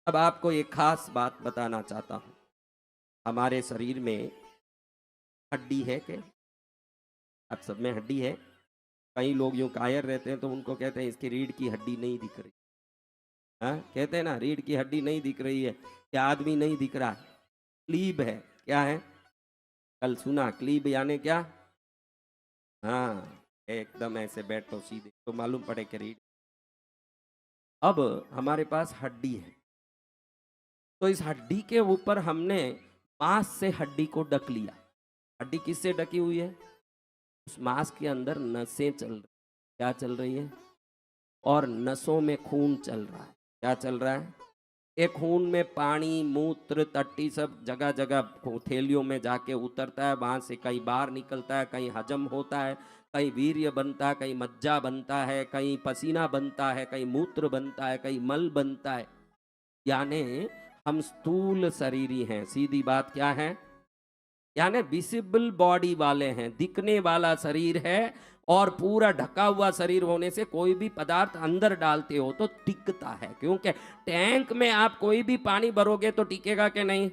अब आपको एक खास बात बताना चाहता हूँ। हमारे शरीर में हड्डी है क्या? आप सब में हड्डी है। कई लोग यूं कायर रहते हैं तो उनको कहते हैं इसकी रीढ़ की हड्डी नहीं दिख रही। हाँ, कहते हैं ना रीढ़ की हड्डी नहीं दिख रही है, या आदमी नहीं दिख रहा है। क्लीब है, क्या है? कल सुना क्लीब यानी क्या? हाँ, एकदम ऐसे बैठो सीधे तो मालूम पड़े कि रीढ़। अब हमारे पास हड्डी है, तो इस हड्डी के ऊपर हमने मांस से हड्डी को ढक लिया। हड्डी किससे ढकी हुई है? उस मांस के अंदर नसें चल रही। क्या चल रही है? और नसों में खून चल रहा है। क्या चल रहा है? एक खून में पानी मूत्र टट्टी सब जगह जगह थैलियों में जाके उतरता है, वहां से कहीं बाहर निकलता है, कहीं हजम होता है, कहीं वीर्य बनता है, कहीं मज्जा बनता है, कहीं पसीना बनता है, कहीं मूत्र बनता है, कहीं मल बनता है। यानी हम स्थूल शरीरी हैं। सीधी बात क्या है? यानी विजिबल बॉडी वाले हैं, दिखने वाला शरीर है। और पूरा ढका हुआ शरीर होने से कोई भी पदार्थ अंदर डालते हो तो टिकता है, क्योंकि टैंक में आप कोई भी पानी भरोगे तो टिकेगा कि नहीं?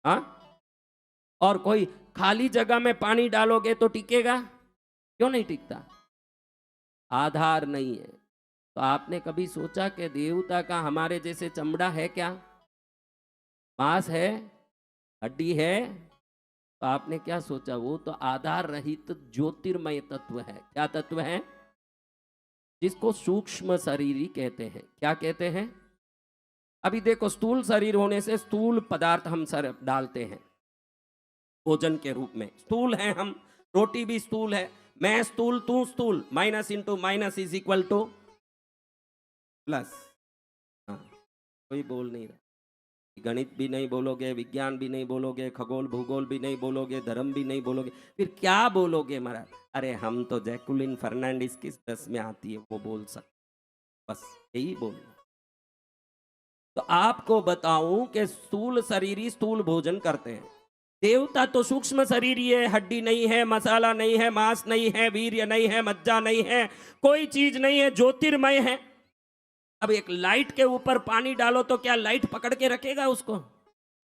हाँ। और कोई खाली जगह में पानी डालोगे तो टिकेगा? क्यों नहीं टिकता? आधार नहीं है। तो आपने कभी सोचा कि देवता का हमारे जैसे चमड़ा है क्या? मांस है? हड्डी है? तो आपने क्या सोचा? वो तो आधार रहित ज्योतिर्मय तत्व है। क्या तत्व है? जिसको सूक्ष्म शरीरी कहते हैं। क्या कहते हैं? अभी देखो, स्थूल शरीर होने से स्थूल पदार्थ हम सर डालते हैं भोजन के रूप में। स्थूल है हम, रोटी भी स्थूल है। मैं स्थूल, तू स्थूल, minus into minus is equal two plus. हाँ, कोई बोल नहीं रहा। गणित भी नहीं बोलोगे, विज्ञान भी नहीं बोलोगे, खगोल भूगोल भी नहीं बोलोगे, धर्म भी नहीं बोलोगे, फिर क्या बोलोगे महाराज? अरे हम तो जैकुलिन फर्नांडिस किस 10 में आती है वो बोल सकते, बस यही बोलना। तो आपको बताऊं कि स्थूल शरीरी स्थूल भोजन करते हैं। देवता तो सूक्ष्म शरीरी है। हड्डी नहीं है, मसाला नहीं है, मांस नहीं है, वीर्य नहीं है, मज्जा नहीं है, कोई चीज नहीं है, ज्योतिर्मय है। अब एक लाइट के ऊपर पानी डालो तो क्या लाइट पकड़ के रखेगा उसको?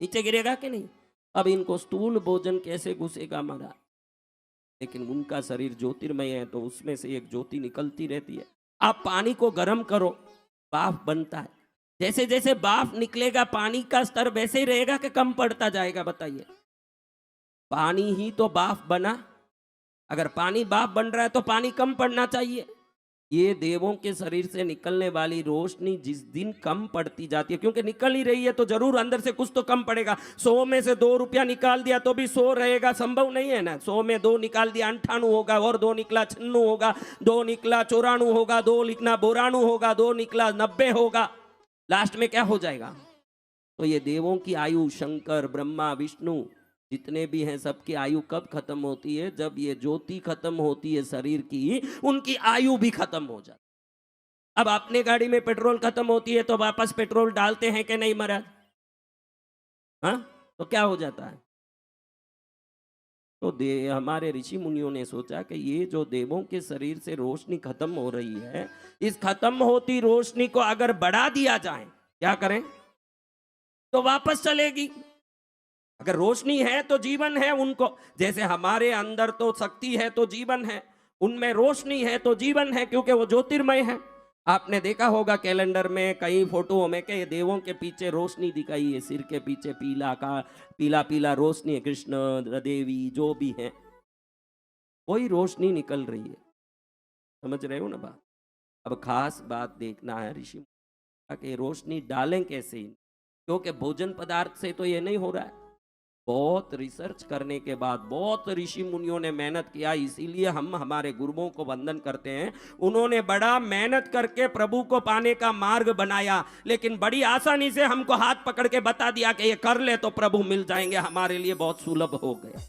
नीचे गिरेगा कि नहीं? अब इनको स्थूल भोजन कैसे घुसेगा महाराज? लेकिन उनका शरीर ज्योतिर्मय है तो उसमें से एक ज्योति निकलती रहती है। आप पानी को गर्म करो, भाप बनता है। जैसे जैसे भाप निकलेगा पानी का स्तर वैसे ही रहेगा कि कम पड़ता जाएगा? बताइए। पानी ही तो भाप बना। अगर पानी भाप बन रहा है तो पानी कम पड़ना चाहिए। ये देवों के शरीर से निकलने वाली रोशनी जिस दिन कम पड़ती जाती है, क्योंकि निकल ही रही है तो जरूर अंदर से कुछ तो कम पड़ेगा। 100 में से 2 रुपया निकाल दिया तो भी 100 रहेगा, संभव नहीं है ना। 100 में 2 निकाल दिया 98 होगा, और 2 निकला 96 होगा, 2 निकला 94 होगा, 2 निकला 92 होगा, 2 निकला 90 होगा, लास्ट में क्या हो जाएगा? तो ये देवों की आयु, शंकर ब्रह्मा विष्णु जितने भी हैं सबकी आयु कब खत्म होती है? जब ये ज्योति खत्म होती है शरीर की, उनकी आयु भी खत्म हो जाती। अब अपने गाड़ी में पेट्रोल खत्म होती है तो वापस पेट्रोल डालते हैं कि नहीं महाराज? हाँ, तो क्या हो जाता है? तो हमारे ऋषि मुनियों ने सोचा कि ये जो देवों के शरीर से रोशनी खत्म हो रही है, इस खत्म होती रोशनी को अगर बढ़ा दिया जाए, क्या करें तो वापस चलेगी। अगर रोशनी है तो जीवन है उनको। जैसे हमारे अंदर तो शक्ति है तो जीवन है, उनमें रोशनी है तो जीवन है, क्योंकि वो ज्योतिर्मय है। आपने देखा होगा कैलेंडर में कई फोटोओं में कि देवों के पीछे रोशनी दिखाई है, सिर के पीछे पीला का पीला पीला रोशनी है। कृष्ण देवी जो भी है, कोई रोशनी निकल रही है। समझ रहे हो ना बात? अब खास बात देखना है ऋषि कि रोशनी डालें कैसे, क्योंकि भोजन पदार्थ से तो ये नहीं हो रहा है। बहुत रिसर्च करने के बाद बहुत ऋषि मुनियों ने मेहनत किया, इसीलिए हम हमारे गुरुओं को वंदन करते हैं। उन्होंने बड़ा मेहनत करके प्रभु को पाने का मार्ग बनाया, लेकिन बड़ी आसानी से हमको हाथ पकड़ के बता दिया कि ये कर ले तो प्रभु मिल जाएंगे। हमारे लिए बहुत सुलभ हो गया।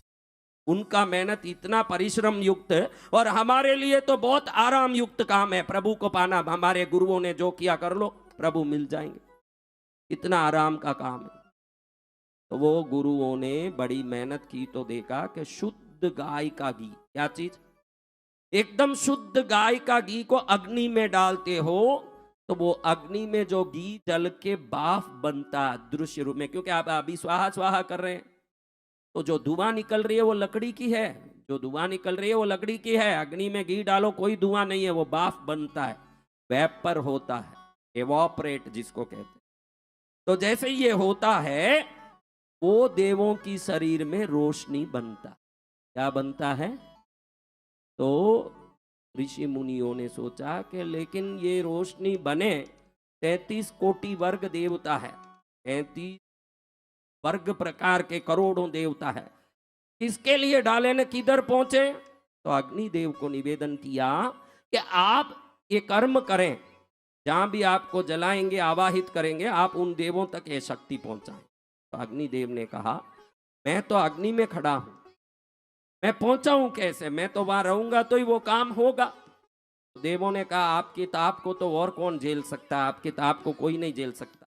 उनका मेहनत इतना परिश्रम युक्त है, और हमारे लिए तो बहुत आराम युक्त काम है प्रभु को पाना। हमारे गुरुओं ने जो किया कर लो, प्रभु मिल जाएंगे। इतना आराम का काम है। तो वो गुरुओं ने बड़ी मेहनत की तो देखा कि शुद्ध गाय का घी, क्या चीज? एकदम शुद्ध गाय का घी को अग्नि में डालते हो तो वो अग्नि में जो घी जल के बाफ बनता दृश्य रूप में, क्योंकि आप अभी स्वाहा स्वाहा कर रहे हैं, तो जो धुआं निकल रही है वो लकड़ी की है, जो धुआं निकल रही है वो लकड़ी की है। अग्नि में घी डालो कोई धुआं नहीं है, वो बाफ बनता है, वेपर होता है, एवोपरेट जिसको कहते हैं। तो जैसे ये होता है, वो देवों की शरीर में रोशनी बनता। क्या बनता है? तो ऋषि मुनियों ने सोचा कि लेकिन ये रोशनी बने, 33 कोटि वर्ग देवता है, 33 वर्ग प्रकार के करोड़ों देवता है, किसके लिए डाले न किधर पहुंचे? तो अग्निदेव को निवेदन किया कि आप ये कर्म करें, जहां भी आपको जलाएंगे आवाहित करेंगे, आप उन देवों तक ये शक्ति पहुंचाएं। तो अग्निदेव ने कहा मैं तो अग्नि में खड़ा हूं, मैं पहुंचाऊं कैसे? मैं तो वहां रहूंगा तो ही वो काम होगा। तो देवों ने कहा आपकी ताप को तो और कौन झेल सकता है, आपकी ताप को कोई नहीं झेल सकता,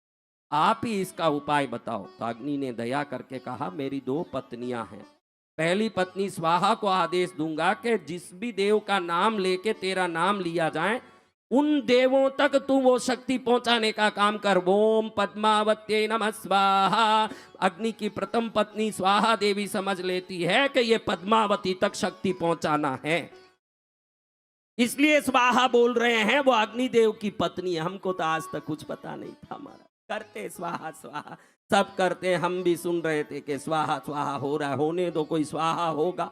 आप ही इसका उपाय बताओ। तो अग्नि ने दया करके कहा मेरी 2 पत्नियां हैं, पहली पत्नी स्वाहा को आदेश दूंगा कि जिस भी देव का नाम लेके तेरा नाम लिया जाए, उन देवों तक तू वो शक्ति पहुंचाने का काम कर। ओम पद्मावत्यै नमः स्वाहा। अग्नि की प्रथम पत्नी स्वाहा देवी समझ लेती है कि ये पद्मावती तक शक्ति पहुंचाना है, इसलिए स्वाहा बोल रहे हैं। वो अग्निदेव की पत्नी, हमको तो आज तक कुछ पता नहीं था, हमारा करते स्वाहा स्वाहा सब करते, हम भी सुन रहे थे कि स्वाहा स्वाहा हो रहा है, होने दो, कोई स्वाहा होगा।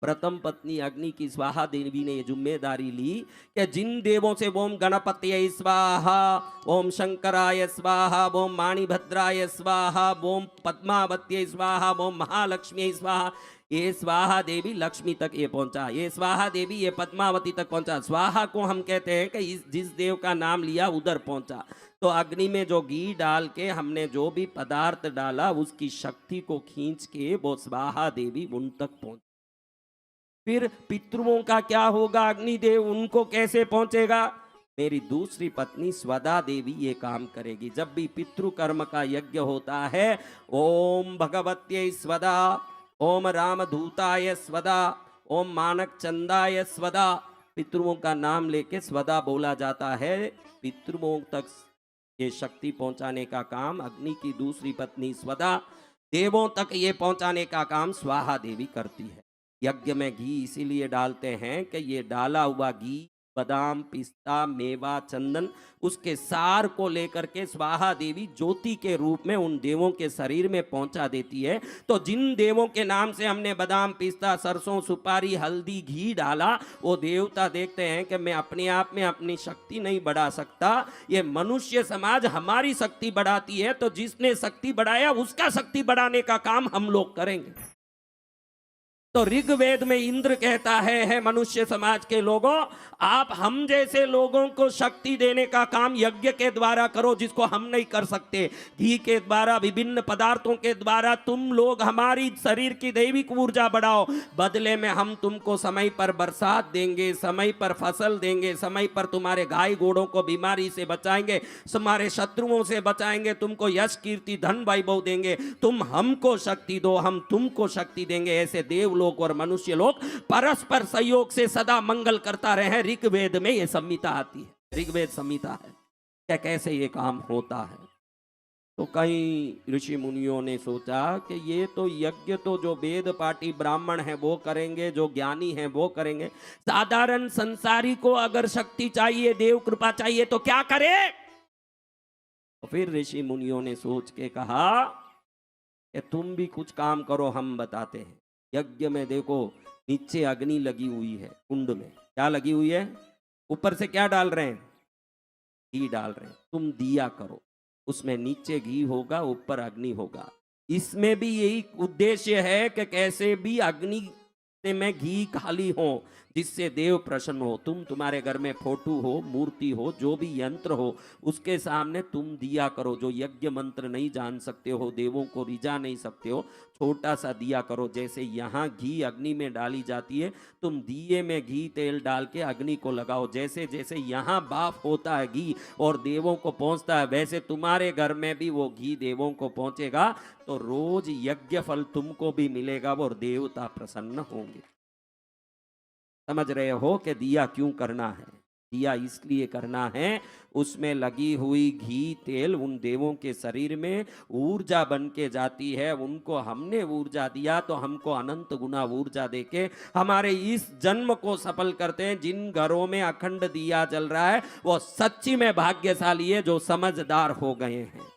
प्रथम पत्नी अग्नि की स्वाहा देवी ने जिम्मेदारी ली कि जिन देवों से ओम गणपतये स्वाहा, ओम शंकराय स्वाहा, ओम माणिभद्राय स्वाहा, ओम पद्मावत्यै स्वाहा, ओम महालक्ष्मी स्वाहा, ये स्वाहा देवी लक्ष्मी तक ये पहुंचा, ये स्वाहा देवी ये पद्मावती तक पहुंचा। स्वाहा को हम कहते हैं कि जिस देव का नाम लिया उधर पहुंचा। तो अग्नि में जो घी डाल के हमने जो भी पदार्थ डाला, उसकी शक्ति को खींच के वो स्वाहा देवी उन तक पहुंच। फिर पितृओं का क्या होगा? अग्निदेव उनको कैसे पहुंचेगा? मेरी दूसरी पत्नी स्वदा देवी ये काम करेगी। जब भी पितृ कर्म का यज्ञ होता है, ओम भगवत्यै स्वदा, ओम रामधूताय स्वदा, ओम मानक चंदाय स्वदा, पितृओं का नाम लेके स्वदा बोला जाता है। पितृओं तक ये शक्ति पहुंचाने का काम अग्नि की दूसरी पत्नी स्वदा, देवों तक ये पहुंचाने का काम स्वाहा देवी करती है। यज्ञ में घी इसीलिए डालते हैं कि ये डाला हुआ घी बादाम, पिस्ता, मेवा, चंदन, उसके सार को लेकर के स्वाहा देवी ज्योति के रूप में उन देवों के शरीर में पहुंचा देती है। तो जिन देवों के नाम से हमने बादाम, पिस्ता, सरसों, सुपारी, हल्दी, घी डाला, वो देवता देखते हैं कि मैं अपने आप में अपनी शक्ति नहीं बढ़ा सकता, ये मनुष्य समाज हमारी शक्ति बढ़ाती है, तो जिसने शक्ति बढ़ाया उसका शक्ति बढ़ाने का काम हम लोग करेंगे। तो ऋग्वेद में इंद्र कहता है मनुष्य समाज के लोगों, आप हम जैसे लोगों को शक्ति देने का काम यज्ञ के द्वारा करो, जिसको हम नहीं कर सकते। घी के द्वारा, विभिन्न पदार्थों के द्वारा तुम लोग हमारी शरीर की दैविक ऊर्जा बढ़ाओ, बदले में हम तुमको समय पर बरसात देंगे, समय पर फसल देंगे, समय पर तुम्हारे गाय घोड़ों को बीमारी से बचाएंगे, तुम्हारे शत्रुओं से बचाएंगे, तुमको यश, कीर्ति, धन, वैभव देंगे। तुम हमको शक्ति दो, हम तुमको शक्ति देंगे। ऐसे देव लोग और मनुष्य लोग परस्पर सहयोग से सदा मंगल करता रहे। ऋग्वेद में ये संहिता आती है, ऋग्वेद संहिता है क्या कैसे ये काम होता है। तो कई ऋषि मुनियों ने सोचा कि ये तो यज्ञ तो जो वेद पाठी ब्राह्मण हैं वो करेंगे, जो ज्ञानी हैं वो करेंगे, साधारण संसारी को अगर शक्ति चाहिए, देव कृपा चाहिए, तो क्या करे? तो फिर ऋषि मुनियों ने सोच के कहा कि तुम भी कुछ काम करो, हम बताते हैं। यज्ञ में देखो नीचे अग्नि लगी हुई है, कुंड में क्या लगी हुई है? ऊपर से क्या डाल रहे हैं? घी डाल रहे हैं। तुम दिया करो, उसमें नीचे घी होगा, ऊपर अग्नि होगा। इसमें भी यही उद्देश्य है कि कैसे भी अग्नि से में घी खाली हो, जिससे देव प्रसन्न हो। तुम तुम्हारे घर में फोटो हो, मूर्ति हो, जो भी यंत्र हो, उसके सामने तुम दिया करो। जो यज्ञ मंत्र नहीं जान सकते हो, देवों को रिझा नहीं सकते हो, छोटा सा दिया करो। जैसे यहाँ घी अग्नि में डाली जाती है, तुम दिए में घी तेल डाल के अग्नि को लगाओ। जैसे जैसे यहाँ बाफ होता है घी और देवों को पहुँचता है, वैसे तुम्हारे घर में भी वो घी देवों को पहुँचेगा। तो रोज यज्ञ फल तुमको भी मिलेगा और देवता प्रसन्न होंगे। समझ रहे हो कि दिया क्यों करना है? दिया इसलिए करना है, उसमें लगी हुई घी तेल उन देवों के शरीर में ऊर्जा बन के जाती है, उनको हमने ऊर्जा दिया तो हमको अनंत गुना ऊर्जा देके हमारे इस जन्म को सफल करते हैं। जिन घरों में अखंड दिया जल रहा है वो सच्ची में भाग्यशाली है जो समझदार हो गए हैं।